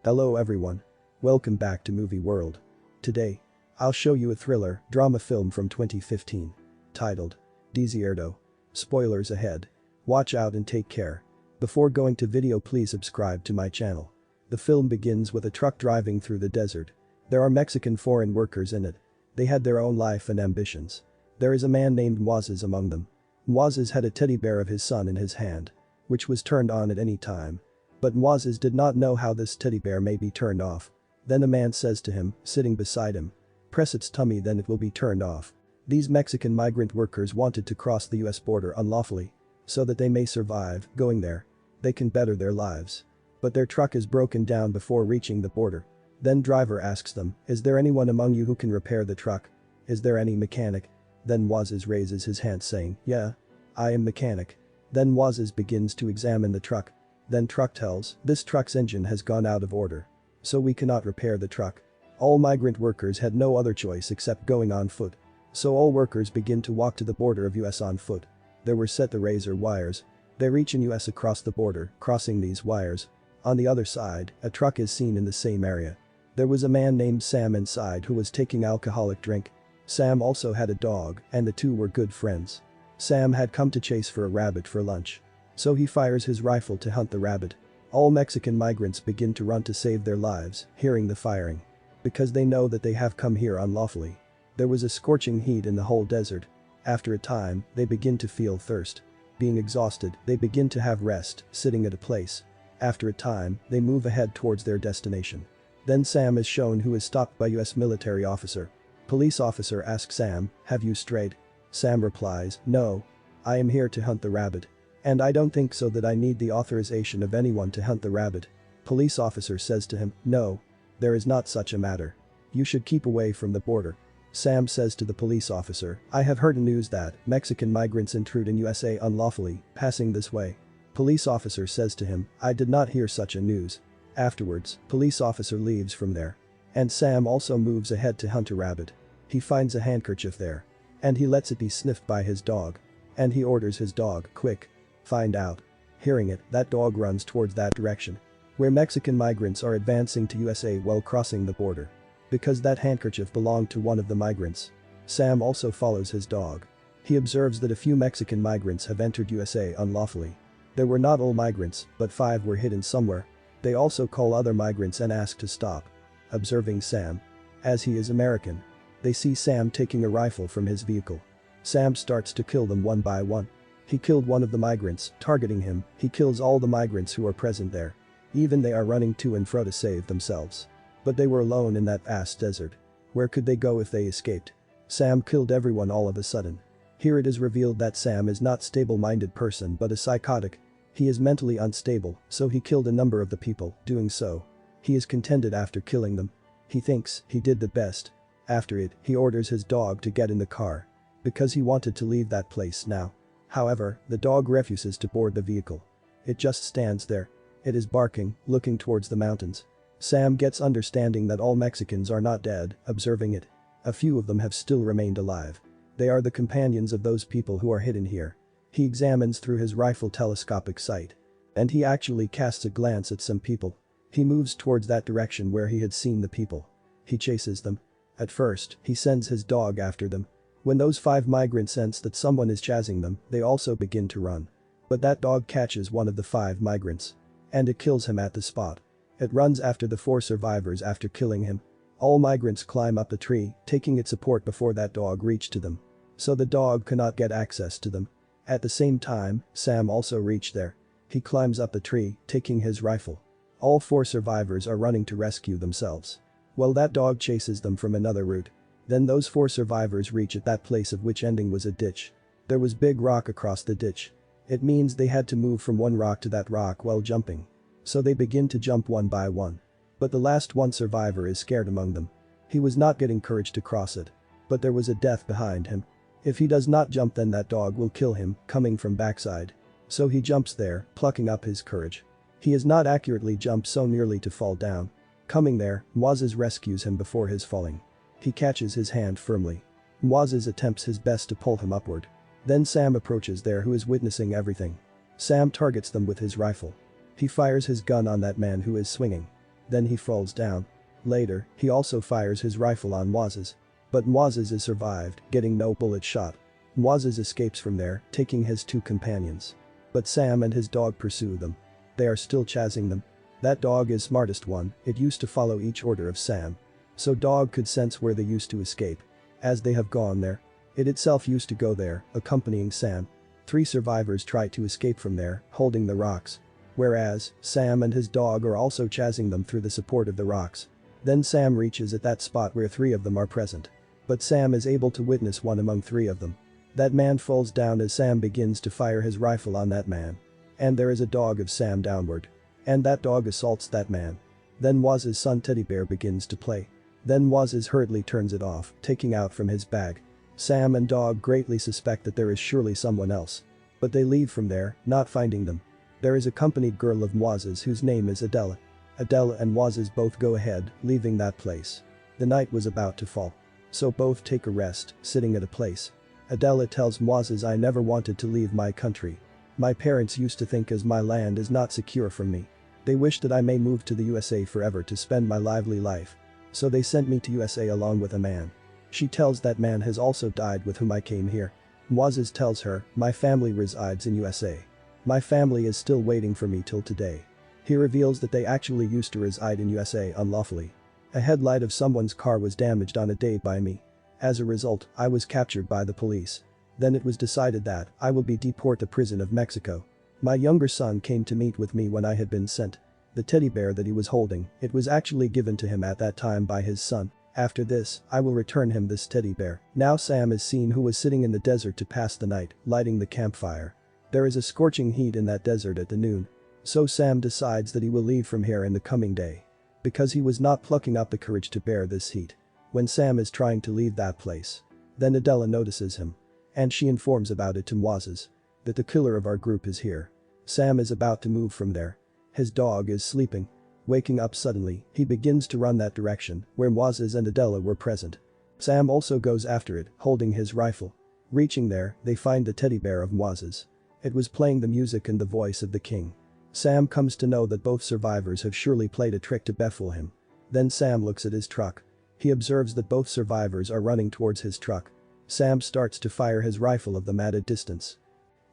Hello everyone. Welcome back to Movie World. Today, I'll show you a thriller drama film from 2015 titled Desierto. Spoilers ahead. Watch out and take care. Before going to video, please subscribe to my channel. The film begins with a truck driving through the desert. There are Mexican foreign workers in it. They had their own life and ambitions. There is a man named Moises among them. Moises had a teddy bear of his son in his hand, which was turned on at any time. But Moises did not know how this teddy bear may be turned off. Then a man says to him, sitting beside him, "Press its tummy, then it will be turned off." These Mexican migrant workers wanted to cross the US border unlawfully. So that they may survive, going there, they can better their lives. But their truck is broken down before reaching the border. Then driver asks them, "Is there anyone among you who can repair the truck? Is there any mechanic?" Then Moises raises his hand saying, "Yeah, I am mechanic." Then Moises begins to examine the truck. Then truck tells, "This truck's engine has gone out of order. So we cannot repair the truck." All migrant workers had no other choice except going on foot. So all workers begin to walk to the border of US on foot. There were set the razor wires. They reach in US across the border, crossing these wires. On the other side, a truck is seen in the same area. There was a man named Sam inside who was taking alcoholic drink. Sam also had a dog, and the two were good friends. Sam had come to chase for a rabbit for lunch. So he fires his rifle to hunt the rabbit. All Mexican migrants begin to run to save their lives, hearing the firing. Because they know that they have come here unlawfully. There was a scorching heat in the whole desert. After a time, they begin to feel thirst. Being exhausted, they begin to have rest, sitting at a place. After a time, they move ahead towards their destination. Then Sam is shown, who is stopped by US military officer. Police officer asks Sam, "Have you strayed?" Sam replies, "No. I am here to hunt the rabbit. And I don't think so that I need the authorization of anyone to hunt the rabbit." Police officer says to him, "No. There is not such a matter. You should keep away from the border." Sam says to the police officer, "I have heard news that Mexican migrants intrude in USA unlawfully, passing this way." Police officer says to him, "I did not hear such a news." Afterwards, police officer leaves from there. And Sam also moves ahead to hunt a rabbit. He finds a handkerchief there. And he lets it be sniffed by his dog. And he orders his dog, "Quick. Find out." Hearing it, that dog runs towards that direction. Where Mexican migrants are advancing to USA while crossing the border. Because that handkerchief belonged to one of the migrants. Sam also follows his dog. He observes that a few Mexican migrants have entered USA unlawfully. There were not all migrants, but 5 were hidden somewhere. They also call other migrants and ask to stop. Observing Sam. As he is American. They see Sam taking a rifle from his vehicle. Sam starts to kill them one by one. He killed one of the migrants, targeting him, he kills all the migrants who are present there. Even they are running to and fro to save themselves. But they were alone in that vast desert. Where could they go if they escaped? Sam killed everyone all of a sudden. Here it is revealed that Sam is not stable-minded person but a psychotic. He is mentally unstable, so he killed a number of the people. Doing so, he is contented after killing them. He thinks he did the best. After it, he orders his dog to get in the car. Because he wanted to leave that place now. However, the dog refuses to board the vehicle. It just stands there. It is barking, looking towards the mountains. Sam gets understanding that all Mexicans are not dead, observing it. A few of them have still remained alive. They are the companions of those people who are hidden here. He examines through his rifle telescopic sight. And he actually casts a glance at some people. He moves towards that direction where he had seen the people. He chases them. At first, he sends his dog after them. When those 5 migrants sense that someone is chasing them, they also begin to run. But that dog catches one of the 5 migrants. And it kills him at the spot. It runs after the 4 survivors after killing him. All migrants climb up the tree, taking its support before that dog reached to them. So the dog cannot get access to them. At the same time, Sam also reached there. He climbs up the tree, taking his rifle. All 4 survivors are running to rescue themselves. While that dog chases them from another route. Then those 4 survivors reach at that place of which ending was a ditch. There was big rock across the ditch. It means they had to move from one rock to that rock while jumping. So they begin to jump one by one. But the last one survivor is scared among them. He was not getting courage to cross it. But there was a death behind him. If he does not jump, then that dog will kill him, coming from backside. So he jumps there, plucking up his courage. He has not accurately jumped so nearly to fall down. Coming there, Moises rescues him before his falling. He catches his hand firmly. Moises attempts his best to pull him upward. Then Sam approaches there, who is witnessing everything. Sam targets them with his rifle. He fires his gun on that man who is swinging. Then he falls down. Later, he also fires his rifle on Moises. But Moises is survived, getting no bullet shot. Moises escapes from there, taking his 2 companions. But Sam and his dog pursue them. They are still chasing them. That dog is smartest one, it used to follow each order of Sam. So dog could sense where they used to escape. As they have gone there, it itself used to go there, accompanying Sam. 3 survivors try to escape from there, holding the rocks. Whereas, Sam and his dog are also chasing them through the support of the rocks. Then Sam reaches at that spot where 3 of them are present. But Sam is able to witness one among 3 of them. That man falls down as Sam begins to fire his rifle on that man. And there is a dog of Sam downward. And that dog assaults that man. Then Moises' son teddy bear begins to play. Then Moises hurriedly turns it off, taking out from his bag. Sam and dog greatly suspect that there is surely someone else. But they leave from there, not finding them. There is a accompanied girl of Moises whose name is Adela. Adela and Moises both go ahead, leaving that place. The night was about to fall. So both take a rest, sitting at a place. Adela tells Moises, I never wanted to leave my country. My parents used to think as my land is not secure from me. They wish that I may move to the USA forever to spend my lively life. So they sent me to USA along with a man. She tells that man has also died with whom I came here. Moises tells her, my family resides in USA. My family is still waiting for me till today. He reveals that they actually used to reside in USA unlawfully. A headlight of someone's car was damaged on a day by me. As a result, I was captured by the police. Then it was decided that I will be deported to prison of Mexico. My younger son came to meet with me when I had been sent. The teddy bear that he was holding, it was actually given to him at that time by his son. After this, I will return him this teddy bear. Now Sam is seen who was sitting in the desert to pass the night, lighting the campfire. There is a scorching heat in that desert at the noon. So Sam decides that he will leave from here in the coming day. Because he was not plucking up the courage to bear this heat. When Sam is trying to leave that place. Then Adela notices him. And she informs about it to Moises. That the killer of our group is here. Sam is about to move from there. His dog is sleeping. Waking up suddenly, he begins to run that direction where Moises and Adela were present. Sam also goes after it, holding his rifle. Reaching there, they find the teddy bear of Moises. It was playing the music and the voice of the king. Sam comes to know that both survivors have surely played a trick to baffle him. Then Sam looks at his truck. He observes that both survivors are running towards his truck. Sam starts to fire his rifle of them at a distance.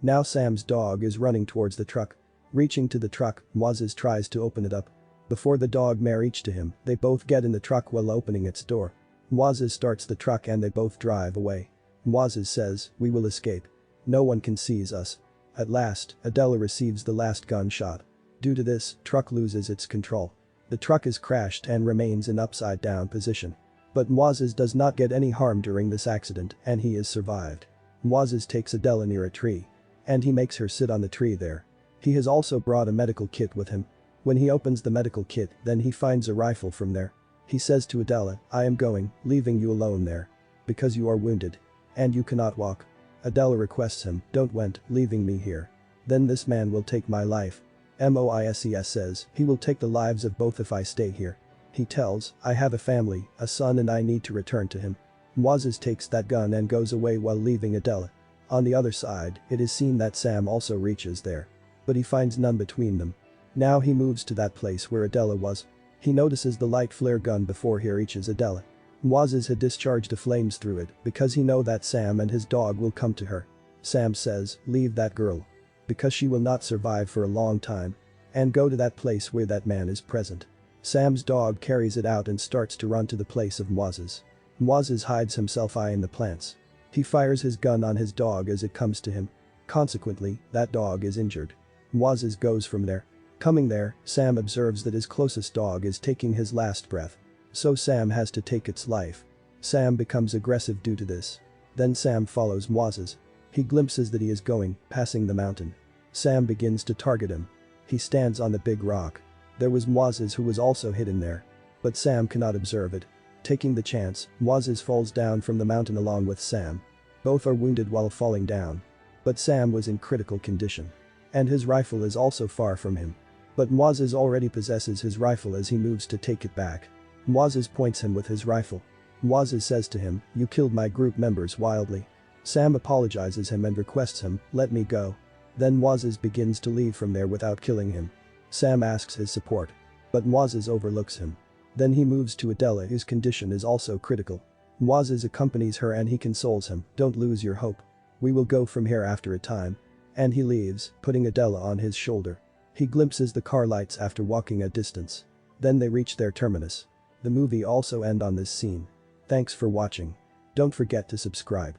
Now Sam's dog is running towards the truck. Reaching to the truck, Moises tries to open it up. Before the dog may reach to him, they both get in the truck while opening its door. Moises starts the truck and they both drive away. Moises says, we will escape. No one can seize us. At last, Adela receives the last gunshot. Due to this, truck loses its control. The truck is crashed and remains in upside down position. But Moises does not get any harm during this accident and he is survived. Moises takes Adela near a tree. And he makes her sit on the tree there. He has also brought a medical kit with him. When he opens the medical kit, then he finds a rifle from there. He says to Adela, I am going, leaving you alone there. Because you are wounded. And you cannot walk. Adela requests him, don't went, leaving me here. Then this man will take my life. Moises says, he will take the lives of both if I stay here. He tells, I have a family, a son and I need to return to him. Moises takes that gun and goes away while leaving Adela. On the other side, it is seen that Sam also reaches there. But he finds none between them. Now he moves to that place where Adela was. He notices the light flare gun before he reaches Adela. Moises had discharged the flames through it because he know that Sam and his dog will come to her. Sam says, leave that girl. Because she will not survive for a long time. And go to that place where that man is present. Sam's dog carries it out and starts to run to the place of Moises. Moises hides himself in the plants. He fires his gun on his dog as it comes to him. Consequently, that dog is injured. Moises goes from there. Coming there, Sam observes that his closest dog is taking his last breath. So Sam has to take its life. Sam becomes aggressive due to this. Then Sam follows Moises. He glimpses that he is going, passing the mountain. Sam begins to target him. He stands on the big rock. There was Moises who was also hidden there. But Sam cannot observe it. Taking the chance, Moises falls down from the mountain along with Sam. Both are wounded while falling down. But Sam was in critical condition. And his rifle is also far from him. But Moises already possesses his rifle as he moves to take it back. Moises points him with his rifle. Moises says to him, you killed my group members wildly. Sam apologizes him and requests him, let me go. Then Moises begins to leave from there without killing him. Sam asks his support. But Moises overlooks him. Then he moves to Adela, whose condition is also critical. Moises accompanies her and he consoles him, "Don't lose your hope. We will go from here after a time." And he leaves, putting Adela on his shoulder. He glimpses the car lights after walking a distance. Then they reach their terminus. The movie also ends on this scene. Thanks for watching. Don't forget to subscribe.